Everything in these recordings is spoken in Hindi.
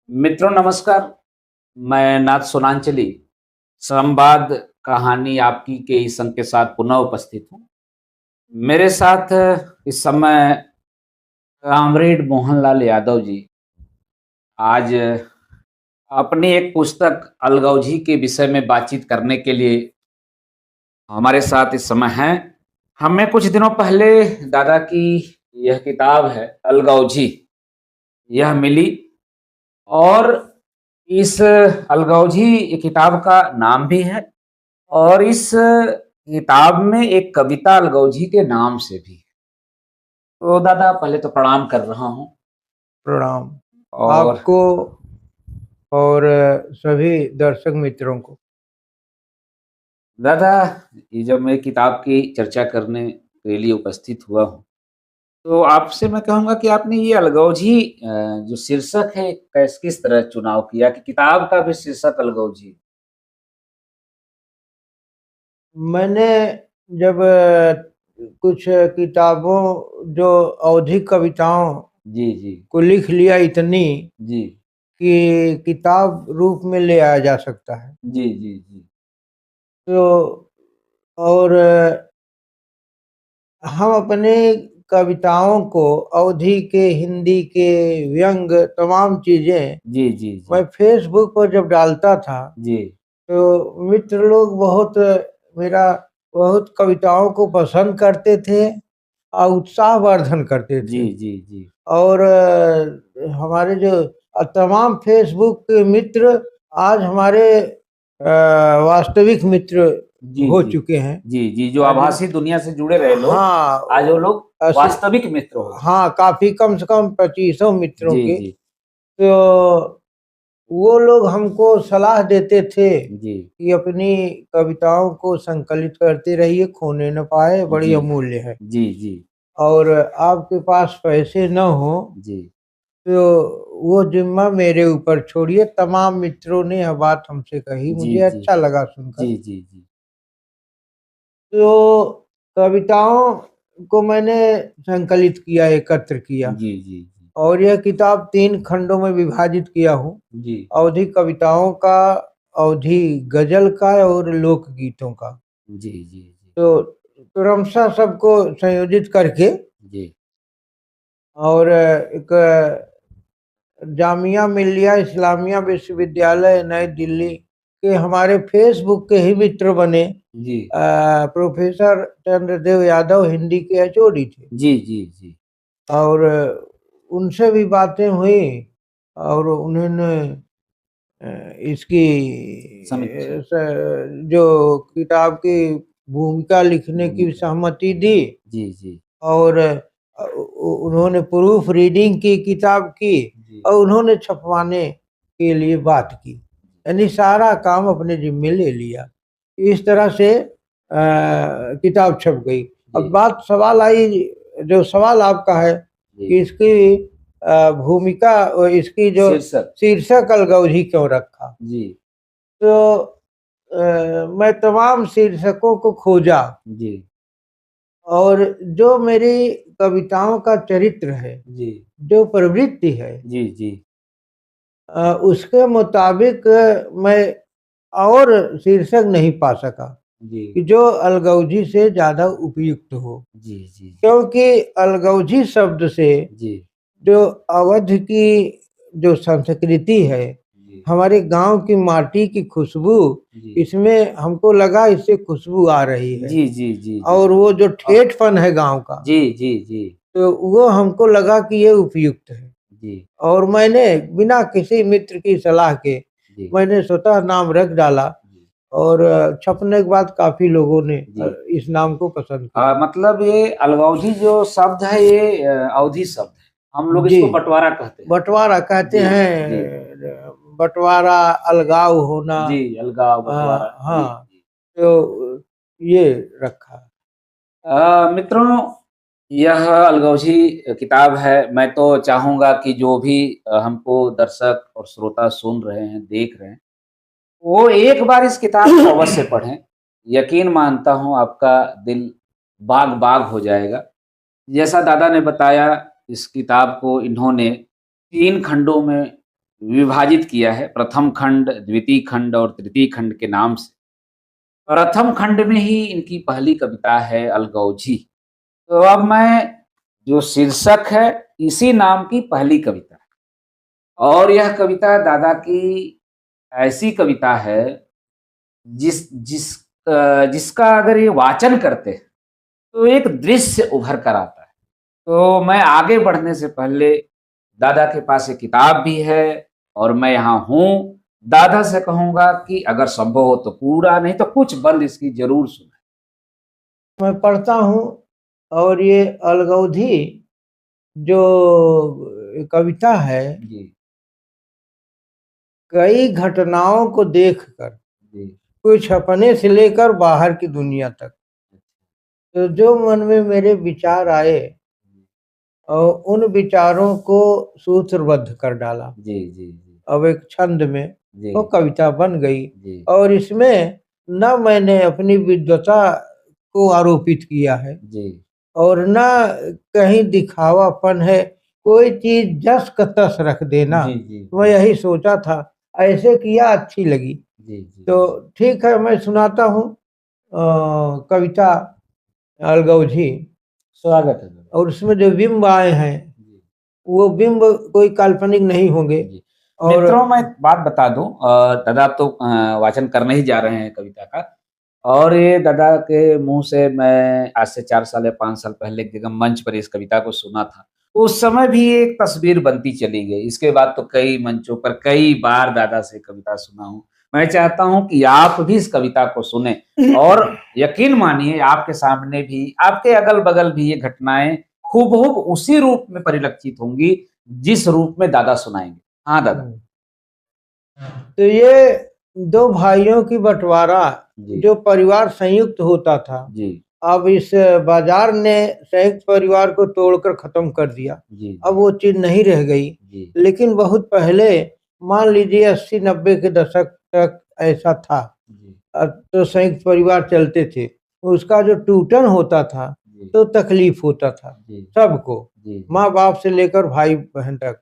मित्रों नमस्कार। मैं नाथ सोनांचली संवाद कहानी आपकी के इस अंक के साथ पुनः उपस्थित हूँ। मेरे साथ इस समय कॉमरेड मोहनलाल यादव जी आज अपनी एक पुस्तक अलगौजी के विषय में बातचीत करने के लिए हमारे साथ इस समय हैं। हमें कुछ दिनों पहले दादा की यह किताब है अलगौजी, यह मिली और इस अलगौजी किताब का नाम भी है और इस किताब में एक कविता अलगौजी के नाम से भी है। तो दादा पहले तो प्रणाम कर रहा हूँ। प्रणाम और आपको और सभी दर्शक मित्रों को। दादा, ये जब मैं किताब की चर्चा करने के लिए उपस्थित हुआ हूँ तो आपसे मैं कहूँगा कि आपने ये अलगौजी जो शीर्षक है किस तरह चुनाव किया कि किताब का भी शीर्षक अलगौजी? मैंने जब कुछ किताबों जो अवधी कविताओं जी जी को लिख लिया इतनी जी कि किताब रूप में ले आया जा सकता है। जी जी जी तो और हम अपने कविताओं को अवधी के, हिंदी के, व्यंग तमाम चीजें जी जी मैं जी फेसबुक पर जब डालता था जी तो मित्र लोग मेरा बहुत कविताओं को पसंद करते थे और उत्साहवर्धन करते जी थे। जी जी और हमारे जो तमाम फेसबुक के मित्र आज हमारे वास्तविक मित्र जी हो जी चुके हैं। जी जी जो जिन आभासी दुनिया से जुड़े रहे लोग, हाँ आज वो लोग ऐसे वास्तविक मित्र हो गए। हाँ, काफी कम से कम 25 मित्रों जी के। जी तो वो लोग हमको सलाह देते थे जी कि अपनी कविताओं को संकलित करते रहिए, खोने न पाए, बड़ी जी अमूल्य है। जी जी और आपके पास पैसे न हो जी तो वो जिम्मा मेरे ऊपर छोड़िए। तमाम मित्रों ने यह बात हमसे कही, जी मुझे जी अच्छा लगा सुनकर। जी जी जी तो कविताओं को मैंने संकलित किया, एकत्र किया जी जी और यह किताब 3 खंडों में विभाजित किया हूँ। जी अवधी कविताओं का, अवधी गजल का और लोकगीतों का। जी जी तो क्रमशः सबको संयोजित करके जी और एक जामिया मिलिया इस्लामिया विश्वविद्यालय नई दिल्ली के हमारे फेसबुक के ही मित्र बने जी प्रोफेसर चंद्रदेव यादव हिंदी के एचओडी थे। जी जी जी और उनसे भी बातें हुई और उन्होंने इसकी समीक्षा। जो किताब की भूमिका लिखने की भूमिका। सहमति दी जी जी और उन्होंने प्रूफ रीडिंग की किताब की जी और उन्होंने छपवाने के लिए बात की। यानी सारा काम अपने जिम्मे ले लिया। इस तरह से किताब छप गई। अब जी बात सवाल आई, जो सवाल आपका है जी कि इसकी भूमिका और इसकी जो शीर्षक। शीर्षक अलगौजी क्यों रखा। जी तो मैं तमाम शीर्षकों को खोजा जी और जो मेरी कविताओं का चरित्र है, जी जो प्रवृत्ति है, जी जी उसके मुताबिक मैं और शीर्षक नहीं पा सका जी कि जो अलगौजी से ज़्यादा उपयुक्त हो। जी जी क्योंकि अलगौजी शब्द से जी जो अवध की जो संस्कृति है, जी हमारे गांव की माटी की खुशबू, जी इसमें हमको लगा इससे खुशबू आ रही है। जी जी जी जी और वो जो अ, ठेठपन है गांव का, जी जी जी तो वो हमको लगा कि ये उपयुक्त है। जी और मैंने बिना किसी मित्र की सलाह के जी मैंने स्वतः नाम रख डाला जी और छपने के बाद काफी लोगों ने जी इस नाम को पसंद किया। मतलब ये अलगौजी जो शब्द है ये अवधी शब्द है, हम लोग जी, इसको बंटवारा कहते हैं। बंटवारा कहते जी जी हैं। बंटवारा, अलगाव होना। जी अलगाव बंटवारा। जी हाँ, जी तो ये रखा। मित्रों, यह अलगौजी किताब है। मैं तो चाहूँगा कि जो भी हमको दर्शक और श्रोता सुन रहे हैं, देख रहे हैं, वो एक बार इस किताब को अवश्य पढ़ें। यकीन मानता हूँ आपका दिल बाग-बाग हो जाएगा। जैसा दादा ने बताया, इस किताब को इन्होंने 3 खंडों में विभाजित किया है प्रथम खंड, द्वितीय खंड और तृतीय खंड के नाम से। प्रथम खंड में ही इनकी पहली कविता है अलगौजी। तो अब मैं जो शीर्षक है इसी नाम की पहली कविता है, और यह कविता दादा की ऐसी कविता है जिसका अगर ये वाचन करते हैं तो एक दृश्य उभर कर आता है। तो मैं आगे बढ़ने से पहले दादा के पास एक किताब भी है और मैं यहाँ हूँ, दादा से कहूंगा कि अगर संभव हो तो पूरा, नहीं तो कुछ बंद इसकी जरूर सुनाए। मैं पढ़ता हूँ। और ये अलगौधी जो कविता है, जी कई घटनाओं को देखकर, जी कुछ अपने से लेकर बाहर की दुनिया तक, तो जो मन में मेरे विचार आए और उन विचारों को सूत्रबद्ध कर डाला। जी जी जी अब एक छंद में जी वो कविता बन गई। जी और इसमें न मैंने अपनी विद्वता को आरोपित किया है जी और न कहीं दिखावापन है, कोई चीज जस का तस रख देना। जी जी मैं यही सोचा था, ऐसे किया, अच्छी लगी। जी जी तो ठीक है, मैं सुनाता हूँ कविता अलगौजी। स्वागत है दादा। और उसमें जो बिंब आए हैं जी वो बिंब कोई काल्पनिक नहीं होंगे। जी और मित्रों, मैं एक बात बता दूं, दादा तो वाचन करने ही जा रहे हैं कविता का, और ये दादा के मुंह से मैं आज से 4 साल या 5 साल पहले एक जगह मंच पर इस कविता को सुना था। उस समय भी एक तस्वीर बनती चली गई। इसके बाद तो कई मंचों पर कई बार दादा से कविता सुना हूं। मैं चाहता हूं कि आप भी इस कविता को सुने, और यकीन मानिए आपके सामने भी, आपके अगल बगल भी ये घटनाएं हूबहू उसी रूप में परिलक्षित होंगी जिस रूप में दादा सुनाएंगे। हाँ दादा। तो ये दो भाइयों की बंटवारा, जी जो परिवार संयुक्त होता था, जी अब इस बाजार ने संयुक्त परिवार को तोड़कर खत्म कर दिया। जी अब वो चीज नहीं रह गई। जी लेकिन बहुत पहले, मान लीजिए 80-90 के दशक तक ऐसा था। जी तो संयुक्त परिवार चलते थे। उसका जो टूटन होता था जी तो तकलीफ होता था जी सबको, जी माँ बाप से लेकर भाई बहन तक।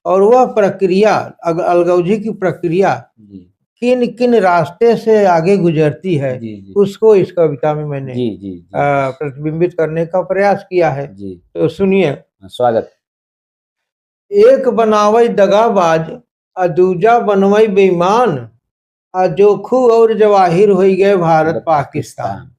और वह प्रक्रिया, अलगौजी की प्रक्रिया जी किन किन रास्ते से आगे गुजरती है, जी जी उसको इस कविता में मैंने जी जी जी प्रतिबिंबित करने का प्रयास किया है। जी तो सुनिए। स्वागत। एक बनावई दगाबाज, आ दूजा बनवई बेईमान, आ जोखू और जवाहिर हो गए भारत पाकिस्तान।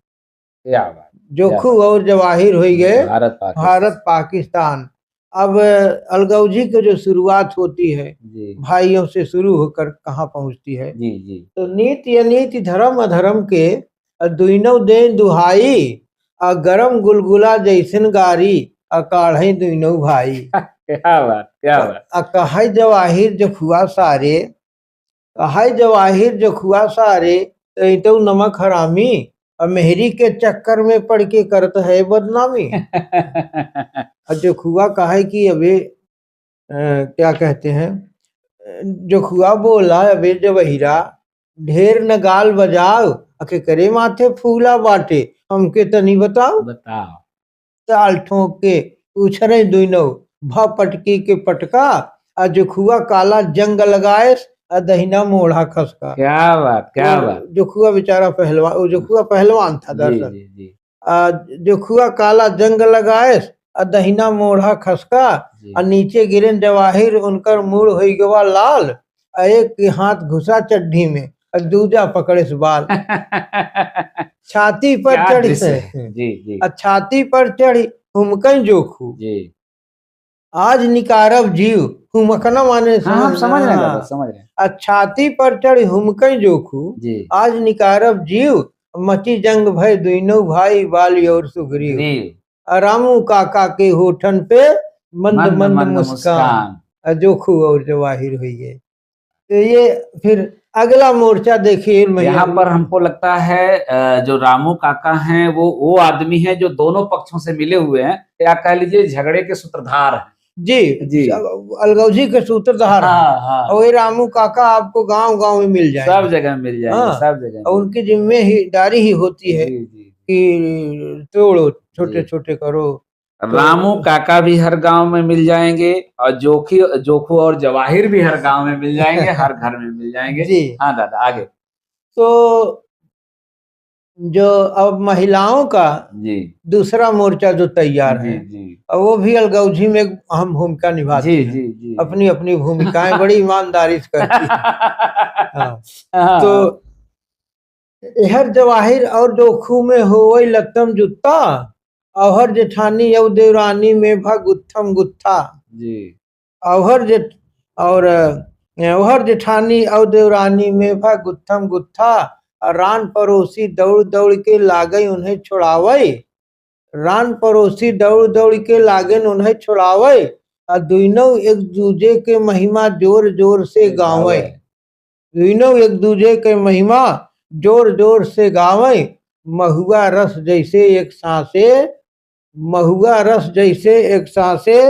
क्या बात, क्या जोखू बात। और जवाहिर हो गए भारत पाकिस्तान। भारत पाकिस्तान। अब अलगौजी की जो शुरुआत होती है, जी भाइयों से शुरू होकर कहाँ पहुंचती है। जी जी तो नीति अनीति धर्म अधर्म के दुइनौ दे दुहाई, आ गरम गुलगुला जैसन गारी, आ काढ़े दुइनौ भाई। क्या बात, क्या बात। आ कहाई जवाहिर जखुआ सारे, कहाई जवाहिर जखुआ सारे, तो नमक हरामी, और मेहरी के चक्कर में पड़ के करत है बदनामी। और जखुआ कहा कि अबे क्या कहते हैं, जखुआ बोला, अबे जवहिरा, ढेर न गाल बजाओ, अके करे माथे फूला बाटे, हमके तनी बताओ। बताओ। ताल ठोक के पूछ रहे दुनो, भ पटकी के पटका, आ जखुआ काला जंग लगाए, आ दहिना मोढ़ा खसका। क्या बात, क्या बात। जोखुआ बेचारा पहलवान, वो जोखुआ पहलवान था जी दरअसल। जी जी जोखुआ काला जंग लगाए, आ दहिना मोढ़ा खसका, जी आ नीचे गिरे जवाहिर, उनकर मूड हो गवा लाल, आ एक के हाथ घुसा चड्ढी में, आ दूजा पकड़े से बाल। छाती पर क्या चढ़ी दृश्य से, है। जी जी छाती पर चढ़ी हुमकन जोखू, जी। आज निकारब जीव, हुमकना माने हाँ हम समझ रहे हैं दादा, हाँ। समझ रहे हैं। छाती पर चढ़ी हुमकई जोखू, जी आज निकारब जीव, मची जंग भय दुइनो भाई, बाली और सुग्रीव। ग्रीव। रामू काका के होठन पे मंद मंद मंद मंद मुस्कान, जोखू और जवाहिर हुई है। तो ये फिर अगला मोर्चा देखिए यहाँ पर हमको लगता है जो रामू काका हैं वो आदमी हैं जो दोनों पक्षों से मिले हुए हैं, या कह लीजिए झगड़े के सूत्रधार हैं। जी जी अलगौजी के सूत्रधार हैं। हाँ हाँ, और ये रामू काका आपको गांव गांव में मिल सब जाएंगे। जगह मिल जाएंगे, हाँ, सब जगह और मिल उनकी जिम्मेदारी ही होती है जी जी कि तोड़ो, छोटे जी छोटे करो, रामू काका भी हर गांव में मिल जाएंगे और जोखू और जवाहिर भी हर गांव में मिल जाएंगे, हर घर में मिल जाएंगे। जी। हाँ दादा आगे। तो जो अब महिलाओं का जी दूसरा मोर्चा जो तैयार जी है, जी और वो भी अलगौजी में एक अहम भूमिका निभाती जी है। जी जी अपनी अपनी भूमिकाएं बड़ी ईमानदारी से करती है। हाँ। हाँ, तो हर जवाहिर और जोखू में होवई लत्तम जुत्ता, अवहर जेठानी यौ देवरानी में भा गुत्थम गुत्था। जी अवहर जेठ और अवहर जेठानी और देवरानी में भा गुत्थम गुत्था, और रान पड़ोसी दौड़ दौड़ के लागई उन्हें छुड़ावई। रान पड़ोसी दौड़ दौड़ के लागन उन्हें छुड़ावे, और दुनों एक दूजे के महिमा जोर जोर से गावे। दुनों एक दूजे के महिमा जोर जोर से गावे। महुआ रस जैसे एक सांसे, महुआ रस जैसे एक सांसे,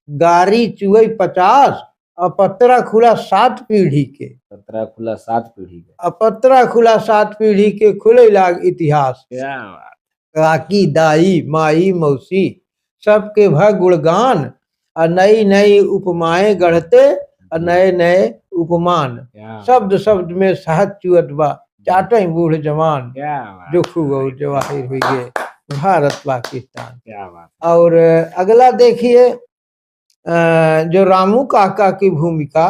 गारी चुई 50, अपत्रा खुला 7 पीढ़ी के। पत्रा खुला 7 पीढ़ी का। अपत्रा खुला 7 पीढ़ी के खुले लाग इतिहास। क्या बात। काकी दाई माई मौसी सबके भ गुणगान, और नई नई उपमाएं गढ़ते, और नए नए उपमान। क्या शब्द शब्द में सहज चुअत बा, चाटे बूढ़ जवान। क्या बात। जो खूब जवाहिर हुई है भारत पाकिस्तान। क्या बात। और अगला देखिए, जो रामू काका की भूमिका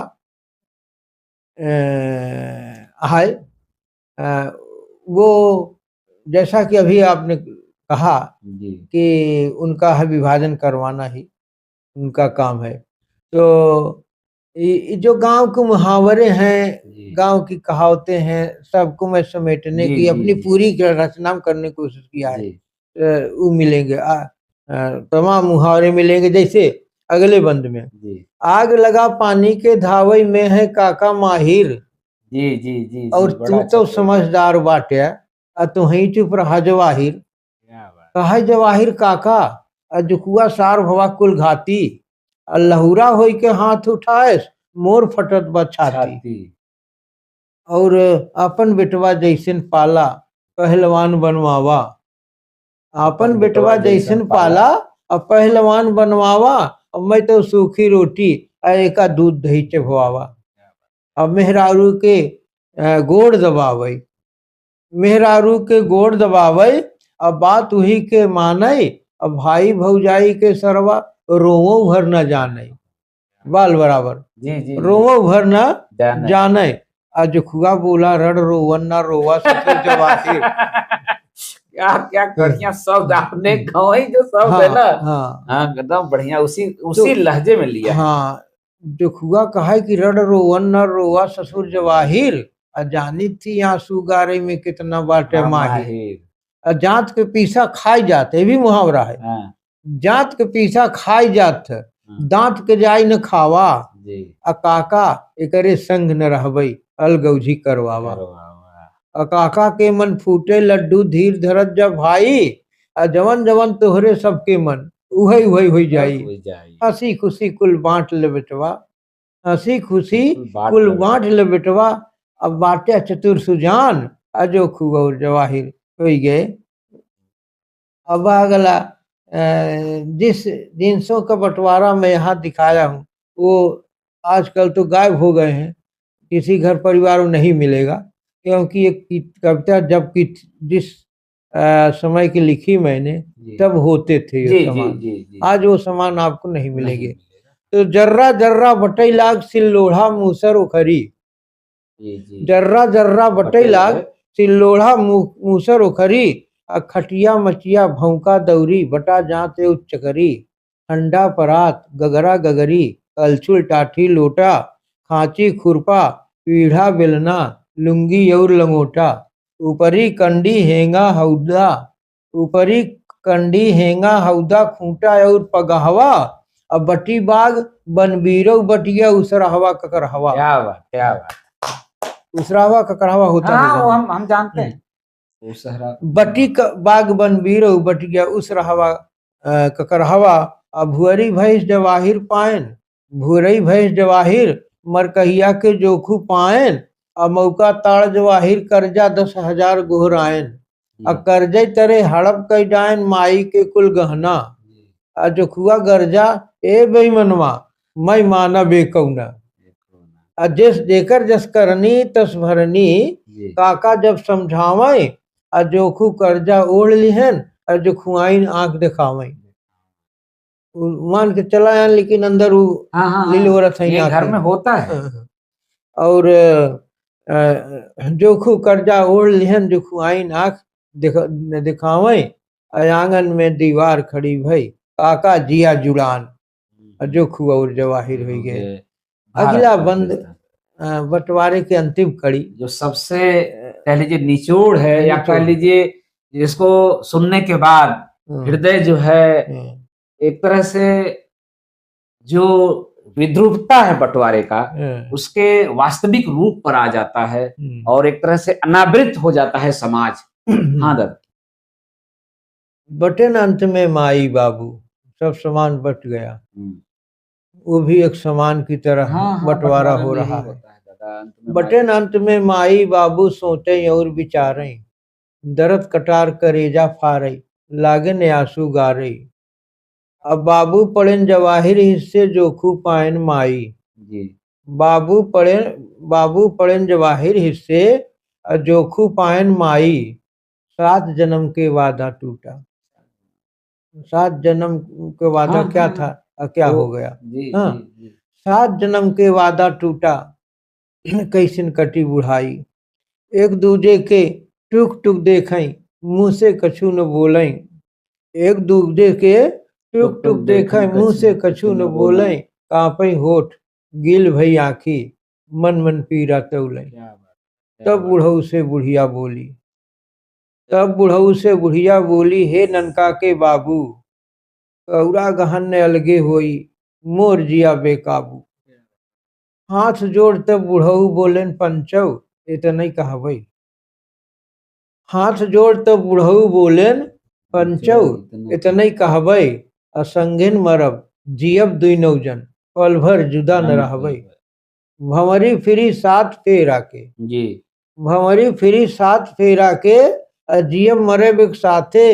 है, वो जैसा कि अभी आपने कहा जी कि उनका है विभाजन करवाना ही उनका काम है। तो जो गांव के मुहावरे हैं, जी गांव की कहावतें हैं, सबको मैं समेटने जी की जी अपनी जी पूरी रचना करने की कोशिश किया है। जी वो मिलेंगे, तमाम मुहावरे मिलेंगे। जैसे अगले बंद में, जी आग लगा पानी के धावई में है काका माहिर, जी जी जी और जी, बड़ा तू अच्छा तो बोल। समझदार बाटे, और तू ही चुप रहा जवाहिर। क्या बात। कहा जवाहिर काका, जुकुआ सार भवा कुल घाती, लहुरा होई के हाथ उठाए, मोर फटत बा छाती। छाती। और अपन बेटवा जैसन पाला, पहलवान बनवावा। अपन बेटवा जैसन पाला, और पहलवान बनवावा। और मैं तो सूखी रोटी और एका दूध दही चबवावा। अब मेहरारू के गोड़ दबावे, मेहरारू के गोड़ दबावे, अब बात वही के माने। अब भाई भौजाई के सरवा रोवो भर न जाने, बाल बराबर जी जी रोवो भर न जाने। जाने। आज खुआ बोला रड़ रोवन ना रोवा ससुर जवाहिर। क्या क्या बढ़िया शब्द आपने गवाई जो शब्द है ना। हाँ एकदम बढ़िया, उसी लहजे में लिया है। हाँ, जो खुआ कहा कि रड़ रोवन न रोवा ससुर जवाहिर, जानी थी आंसू गारे में कितना बाटे माहिर। जात के पीछा खाई जात, ये भी मुहावरा है। हाँ जात के पीछा खाई जात, दांत के जाई न खावा। जी काका एकरे संग न रहबई, अलगौजी करवावा। काका के मन फूटे लड्डू धीर धरत जब भाई, जवन जवन तोहरे सबके मन उहई उहई हो जाई। हंसी खुशी कुल बांट ले बेटवा, हंसी खुशी कुल बांट ले बेटवा। अब बाटे चतुर सुजान, अजो खुगौर जवाहिर हो गए। अब अगला, जिस जिनसों का बंटवारा मैं यहाँ दिखाया हूँ, वो आजकल तो गायब हो गए हैं, किसी घर परिवार में नहीं मिलेगा। क्योंकि ये कविता जब की जिस समय की लिखी मैंने, तब होते थे ये सामान। आज वो सामान आपको नहीं मिलेंगे। तो जर्रा जर्रा बटई लाग सिल्लोढ़ा मूसर उखरी, जर्रा जर्रा बटई लाग सिल्लोढ़ा मूसर उखरी। खटिया मचिया भौंका दौरी, बटा जाते उच्च करी। ठंडा परात गगरा गगरी, कलछुल टाठी लोटा। खांची खुरपा पीढ़ा बेलना, लुंगी और लंगोटा। ऊपरी कंडी हेंगा हौदा, ऊपरी कंडी हेंगा हौदा खूंटा और पगहवा। अब बटी बाग बनबीरो बटिया उसरहवा ककरहवा। क्या बात क्या बात। उसरहवा ककरहवा होता है। हाँ, हम जानते हैं। बटी बाग बनबीरो बटिया उसरहवा ककरहवा। अब भुअरी भैंस जवाहिर पायन, भुअरी भैंस जवाहिर मरकहिया के जोखू पायन। अब मौका ताड़ जवाहिर कर्जा 10,000 गोहरायन। अब कर्जे तरे हड़प कई डायन माई के कुल गहना। और जो खुआ गर्जा ए बेईमनवा मैं मानब ए कौना। और जिस देकर जस करनी तस भरनी जी काका जब समझावे और जोखू कर्जा ओढ़ लिहन और जो खुआइन आंख दिखावे। मान के चला यान लेकिन अंदर वो हाँ हाँ लीलवरत है ये घर आंखें। में होता है। और जोखू कर्जा ओढ़ लिहन जो खुआइन आंख दिखावे और आंगन में दीवार खड़ी भई काका जिया जुड़ान और जोखू और जवाहिर हो गए। अगला बंद बंटवारे के अंतिम कड़ी जो सबसे कह लीजिए निचोड़ है या कह लीजिए जिसको सुनने के बाद हृदय जो है एक तरह से जो विद्रूपता है बंटवारे का उसके वास्तविक रूप पर आ जाता है और एक तरह से अनावृत हो जाता है समाज। हाँ दादा। बटन अंत में माई बाबू सब सामान बट गया, वो भी एक समान की तरह बंटवारा हो रहा है। बटन अंत में माई बाबू सोचे और विचारे दर्द कटार करेजा फारे लागन आंसू गारे। अब बाबू पड़ेन जवाहिर हिस्से जोखू पायन माई जी। बाबू पड़ेन जवाहिर हिस्से जोखू पायन माई 7 जन्म के वादा टूटा। 7 जन्म के वादा क्या था और क्या हो गया। हाँ 7 जन्म के वादा टूटा कैसिन कटी बुढ़ाई। एक दूजे के टुक टुक देखें मुंह से कछु न बोलें। एक दूजे के टुक टुक देखें मुंह से कछु न बोलें। कांपे होठ गिल भई आँखी मन मन पीरा तौलें। तब बुढ़ऊ से बुढ़िया बोली हे ननका के बाबू कौरा गहन ने अलगे होई मोर जिया बेकाबू। हाथ जोड़ तब बुढ़ऊ बोलेन पंचौ ये तो नहीं कहबै। हाथ जोड़ तब बुढ़ऊ बोलेन पंचौ ये तो नहीं कहबै। असंगिन मरब जियब दुई नौजन पल भर जुदा न रहबै। भंवरी फिरी 7 फेरा के जी। भंवरी फिरी 7 फेरा के जियब मरब एक साथे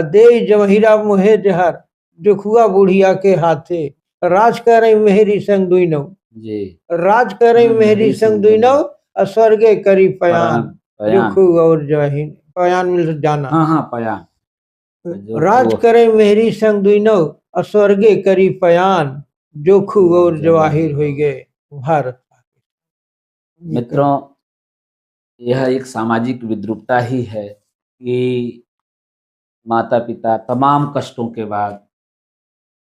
दे जमहिरा मुहे जहर जोखुआ बुढ़िया के हाथे। राज करे मेहरी संग दुई नौ जी। राज करे मेहरी संग दुई नौ स्वर्गे करी पयान जोखू और जवाहिर पयान मिल जाना। हाँ हाँ पयान। राज करे मेहरी संग दुई नौ स्वर्गे करी पयान जोखू और जवाहिर हो गए भारत। मित्रों यह एक सामाजिक विद्रूपता ही है कि माता पिता तमाम कष्टों के बाद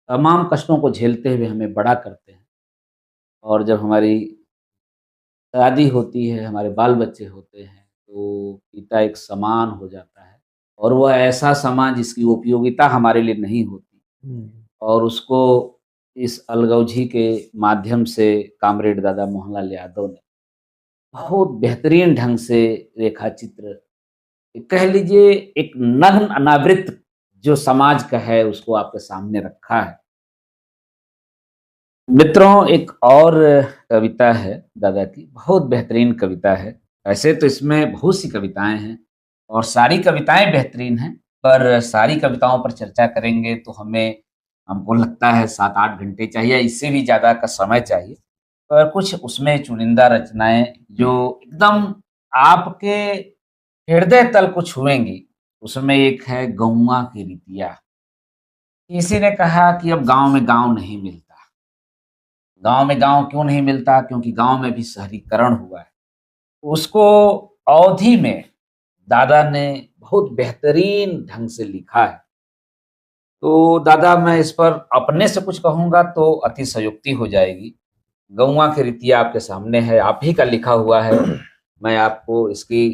तमाम कष्टों को झेलते हुए हमें बड़ा करते हैं और जब हमारी शादी होती है हमारे बाल बच्चे होते हैं तो पिता एक समान हो जाता है और वह ऐसा समान जिसकी उपयोगिता हमारे लिए नहीं होती और उसको इस अलगौजी के माध्यम से कामरेड दादा मोहनलाल यादव ने बहुत बेहतरीन ढंग से रेखा चित्र कह लीजिए एक नग्न अनावृत जो समाज का है उसको आपके सामने रखा है। मित्रों एक और कविता है दादा की बहुत बेहतरीन कविता है। ऐसे तो इसमें बहुत सी कविताएं हैं और सारी कविताएं बेहतरीन हैं पर सारी कविताओं पर चर्चा करेंगे तो हमको लगता है 7-8 घंटे चाहिए इससे भी ज़्यादा का समय चाहिए। पर कुछ उसमें चुनिंदा रचनाएं जो एकदम आपके हृदय तल को छुएंगी उसमें एक है गौवा की रीतिया। किसी ने कहा कि अब गांव में गांव नहीं मिलता। गांव में गांव क्यों नहीं मिलता क्योंकि गांव में भी शहरीकरण हुआ है। उसको अवधि में दादा ने बहुत बेहतरीन ढंग से लिखा है। तो दादा मैं इस पर अपने से कुछ कहूँगा तो अतिशयोक्ति हो जाएगी। गौवा की रीतिया आपके सामने है आप ही का लिखा हुआ है। मैं आपको इसकी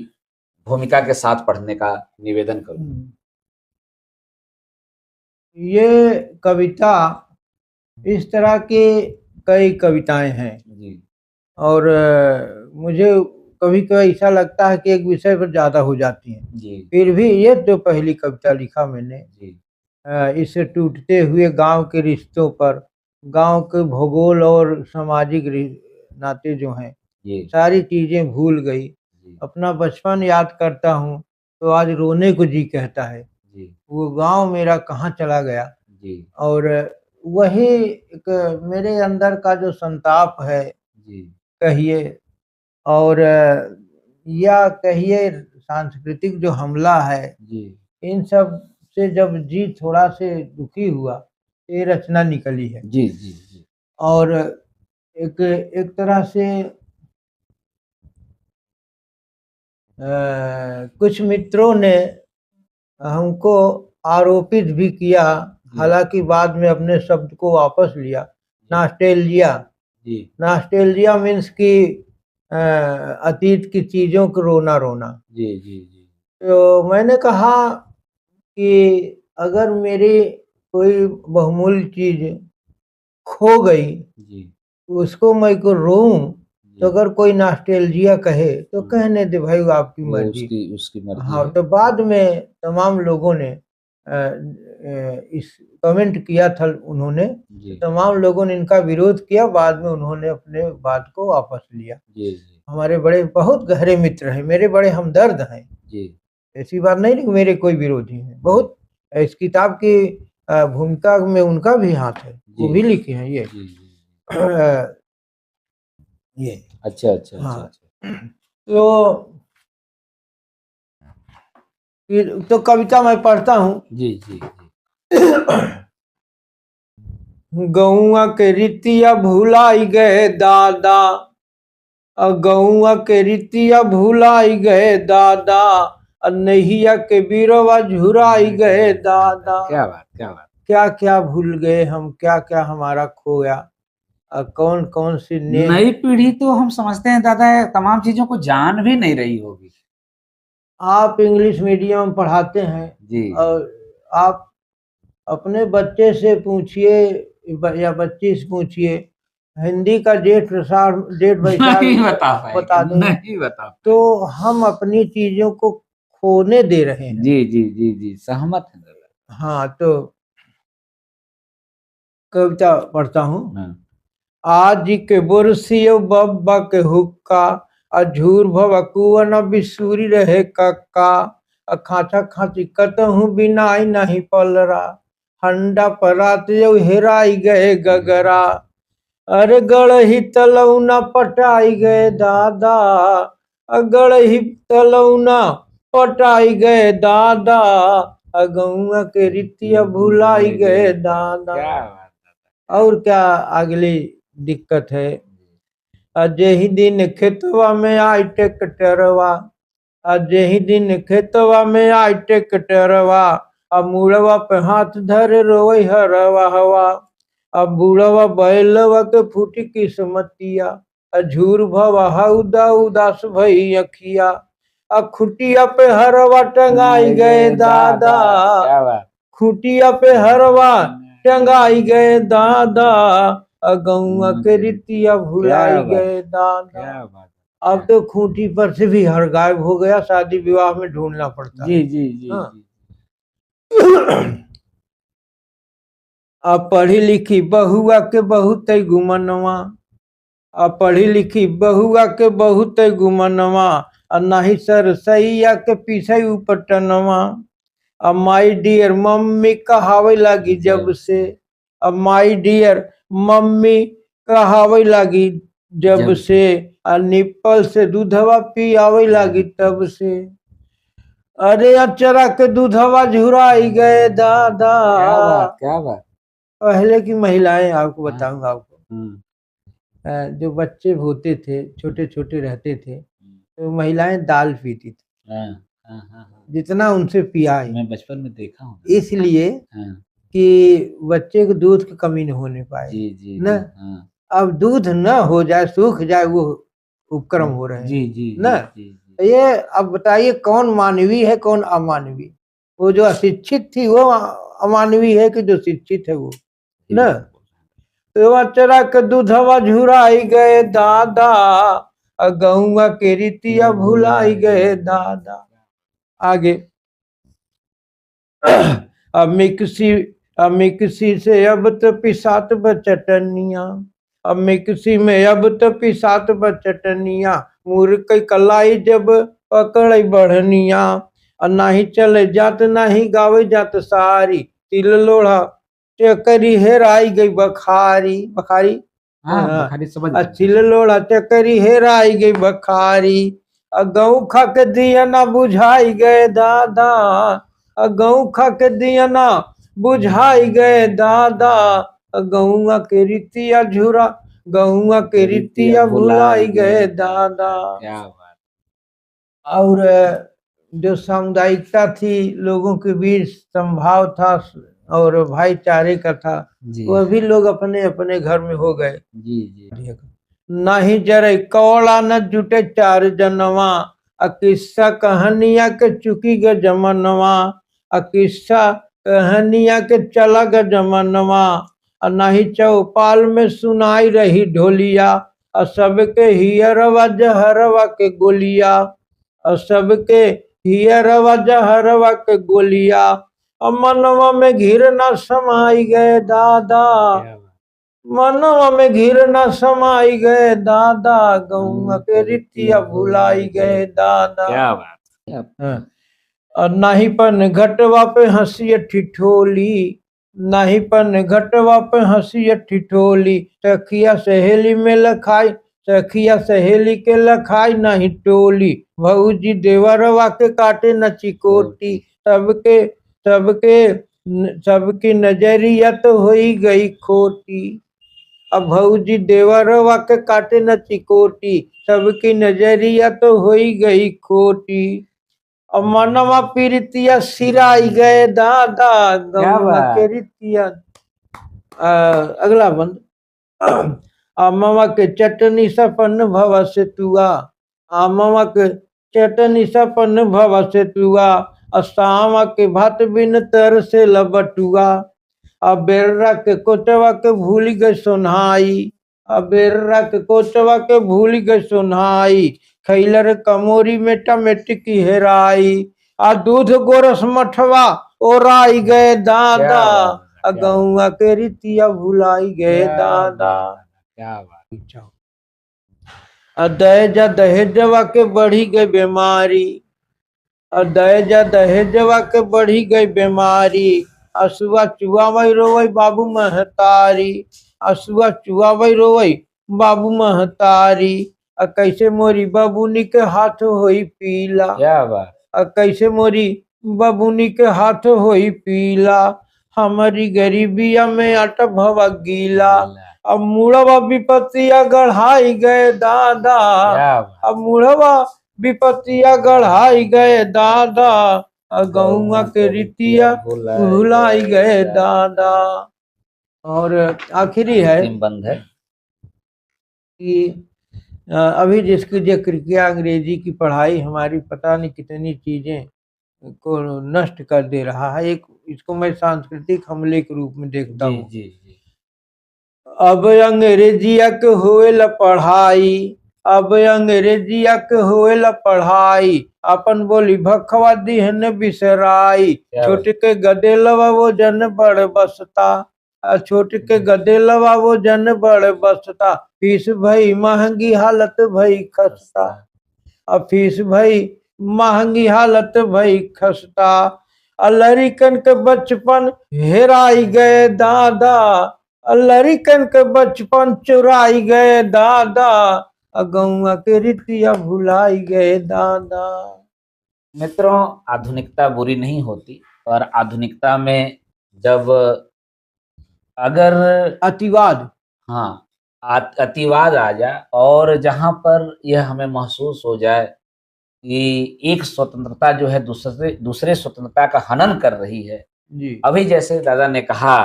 भूमिका के साथ पढ़ने का निवेदन करूँ। ये कविता इस तरह के कई कविताएं हैं जी। और मुझे कभी कभी ऐसा लगता है कि एक विषय पर ज्यादा हो जाती हैं जी। फिर भी ये जो पहली कविता लिखा मैंने जी। इसे टूटते हुए गांव के रिश्तों पर गांव के भूगोल और सामाजिक नाते जो हैं सारी चीजें भूल गई। अपना बचपन याद करता हूँ तो आज रोने को जी कहता है। वो गांव मेरा कहाँ चला गया जी और वही एक मेरे अंदर का जो संताप है जी कहिए, और या कहिए सांस्कृतिक जो हमला है, जी इन सब से जब जी थोड़ा से दुखी हुआ, ये रचना निकली है। जी जी जी और एक एक तरह से कुछ मित्रों ने हमको आरोपित भी किया, जी हालांकि बाद में अपने शब्द को वापस लिया। जी नॉस्टैल्जिया, जी नॉस्टैल्जिया मीन्स कि अतीत की चीज़ों को रोना रोना। जी जी जी तो मैंने कहा कि अगर मेरी कोई बहुमूल्य चीज़ खो गई, जी उसको मैं को रोऊँ, तो जी अगर कोई नॉस्टैल्जिया कहे तो हम्म, कहने दे भाई, वो आपकी वो मर्ज़ी। उसकी उसकी मर्जी हाँ, है। तो बाद में तमाम लोगों ने इस कमेंट किया था उन्होंने, तो जी तमाम लोगों ने इनका विरोध किया, बाद में उन्होंने अपने बात को वापस लिया। जी जी हमारे बड़े बहुत गहरे मित्र हैं, मेरे बड़े हमदर्द हैं। जी ऐसी बात नहीं कि मेरे कोई विरोधी हैं, जी बहुत। इस किताब की भूमिका में उनका भी हाथ है, वो जी भी लिखे हैं ये। जी जी ये अच्छा अच्छा अच्छा हाँ, अच्छा तो फिर तो कविता मैं पढ़ता हूँ। जी जी जी गौआ के रीतिया भुलाई गए दादा, गौआ के रीतिया भुलाई गए दादा, नैया के बीरवा झुराई गए दादा। क्या बात क्या बात। क्या क्या भूल गए हम, क्या क्या हमारा खो गया, कौन कौन सी ने। नई पीढ़ी तो हम समझते हैं दादा तमाम चीजों को जान भी नहीं रही होगी। आप इंग्लिश मीडियम पढ़ाते हैं, जी और आप अपने बच्चे से पूछिए या बच्ची से पूछिए, हिंदी का डेट बैसाख नहीं बता पाएंगे, बता देंगे। नहीं बता तो हम अपनी चीजों को खोने दे रहे पाएंगे। हैं। जी जी जी जी सहमत है दादा। हाँ, तो कविता पढ़ता हूँ। हाँ, आज के बुरसियो बब्बा के हुक्का, अझूर भव कुवन बिसूरी रहे कक्का, खाचा खाची कतहूँ बिनाई नहीं पलरा, हंडा परात जो हेराई गए गगरा, अरे गढ़ही तलौना पटाई गए दादा, गढ़ही तलौना पटाई गए दादा, गौआ के रीतिया भुलाई गए दादा। क्या बात दादा। और क्या अगली दिक्कत है। अजही दिन खेतवा में आई ट्रैक्टरवा, अजही दिन खेतवा में आई ट्रैक्टरवा, अब मुड़वा पे हाथ धरे रोई हरवा हवा, अब बूढ़वा बैलवा के फूटी किस्मतिया, अझूर भवा हउदा उदास भई अखिया, खुटिया पे हरवा टंगाई गए दादा, क्या बात। खुटिया पे हरवा टंगाई गए दादा, गौआ के रीतिया भुलाई क्या बात, गए दादा। क्या बात। अब तो खूंटी पर से भी हर गायब हो गया, शादी विवाह में ढूंढना पड़ता जी है। जी जी हाँ। जी अब पढ़ी लिखी बहुआ के बहुत गुमनवा, अब पढ़ी लिखी बहुआ के बहुत गुमनवा, और नहीं सर सैया के पीछे उपटनवा, अब माई डियर मम्मी कहावे लगी जब से, अब माई डियर मम्मी कहावे लगी जब से, और निप्पल से दूधवा पियावे लगी तब से, अरे अचरा के दूधवा झुराई गए दादा। क्या बात क्या बात। पहले की महिलाएं, आपको बताऊंगा आपको, हम्म, जो बच्चे होते थे, छोटे छोटे रहते थे, तो महिलाएं दाल पीती थी, हाँ, हाँ, हाँ, हाँ। जितना उनसे पियाए, मैं बचपन में देखा हूँ। इसलिए हाँ, कि बच्चे को दूध की कमी न होने पाए जी जी न। जी, हाँ, अब दूध न हो जाए, सूख जाए, वो उपक्रम हो रहे हैं जी जी न। जी जी ये अब बताइए कौन मानवीय है, कौन अमानवीय। वो जो अशिक्षित थी वो अमानवीय है, कि जो शिक्षित है वो न। चरा के दूधवा झुराई गए दादा, गौआ के रीतिया भुलाई गए दादा। आगे अब मिक्सी से अब तो पिसात बचटनिया, अब मिक्सी में अब तो पिसात बचटनिया, मुर्ग कलाई जब पकड़ बढ़निया, और नाही चले जात नाही गावे जात सारी, तिल लोढ़ा चकरी हेराई गई बखारी बखारी हाँ हाँ। बखारी समझ गए। चिल लोड़ा चकरी हेराई गई बखारी गऊ खा के दिया ना बुझाई गए दादा गऊ खा के दिया ना बुझाई गए दादा गऊआ के रीतिया झुरा गऊआ के रीतिया भुलाई गए दादा। क्या बात। और जो सामुदायिकता थी लोगों के बीच संभाव था और भाईचारे का था जी वह भी लोग अपने अपने घर में हो गए। जी जी। नहीं जरे कौड़ा न जुटे चार जनवा किस्सा कहानिया के चुकी ग जमनवा किस्सा कहानिया के चला ग जमनवा नहीं चौपाल में सुनाई रही ढोलिया सबके हियरवा जहरवा के गोलिया सबके हियरवा जहरवा के गोलिया मनवा में घिर न समाई गए दादा मनवा में घिर न समाई गए दादा गौआ के रीतिया भुलाई गए दादा। क्या बात। हाँ। और नाही पन घटवा पे हंसी ठिठोली नाही पन घटवा पे हंसी ठिठोली सखिया सहेली में लखाई सखिया सहेली के लखाई नहीं टोली भौजी देवरवा के काटे न चिकोटी सबके सबके सबकी नजरिया तो हो गई खोटी अब भौजी देवरवा के काटे न चिकोटी सबकी नजरिया तो हो गई खोटी और मनवा पीरितिया सिराई गए दादा गौवा के रीतिया। अगला बंद आमवा के चटनी सपन भव से तुआ आमवा के चटनी सपन भव से तुआ असावा के भात बिन तर से लबटुआ बेर्रा के कोचवा के भूल गए सोन्हाई बेर्रा के कोचवा के भूल गए सोन्हाई खैलर कमोरी में टमेटी की हेराई दूध गोरस मठवा ओराई गए दादा गौआ के रीतिया भुलाई गए दादा। क्या बात। दहेजा दहेजवा के बढ़ी गई बीमारी दहेजा दहेजवा के बढ़ी गई बीमारी असुआ चुआवई रोवई बाबू महतारी असुआ चुआवई रोवई बाबू महतारी कैसे मोरी बबुनी के हाथ होई पीला क्या बात। कैसे मोरी बबुनी के हाथ होई पीला हमारी गरीबिया में अट भवा गीला अब मुड़वा विपत्तिया गढ़ाई गए दादा अब मुड़वा विपत्तिया गढ़ाई गए दादा गौआ के रीतिया भुलाई गए दादा। और आखिरी है बंद है कि अभी जिसकी जिक्र किया अंग्रेजी की पढ़ाई हमारी पता नहीं कितनी चीजें को नष्ट कर दे रहा है। एक इसको मैं सांस्कृतिक हमले के रूप में देखता हूँ। जी जी। अब अंग्रेजिया के होएला पढ़ाई अब अंग्रेजिया के होएला पढ़ाई अपन बोली भखवा दिहन बिसराई छोटे के गदेलवा वो जन बड़ बसता छोटे के गदेलवा वो जन बड़ बसता फीस भई महंगी हालत भई खसता अब फीस भई महंगी हालत भई खसता लड़िकन के बचपन हेराई गए दादा लड़िकन के बचपन चुराई गए दादा गौआ के रीतिया भुलाई गए दादा। मित्रों आधुनिकता बुरी नहीं होती और आधुनिकता में जब अगर अतिवाद अतिवाद आ जाए और जहां पर यह हमें महसूस हो जाए कि एक स्वतंत्रता जो है दूसरे स्वतंत्रता का हनन कर रही है जी। अभी जैसे दादा ने कहा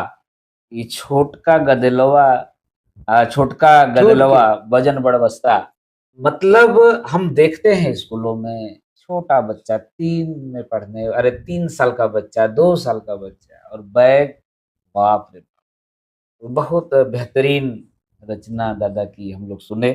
कि छोटका गदलवा वजन बड़ बस्ता मतलब हम देखते हैं स्कूलों में छोटा बच्चा 3 साल का बच्चा 2 साल का बच्चा और बैग बाप रे बहुत बेहतरीन रचना दादा की हम लोग सुने।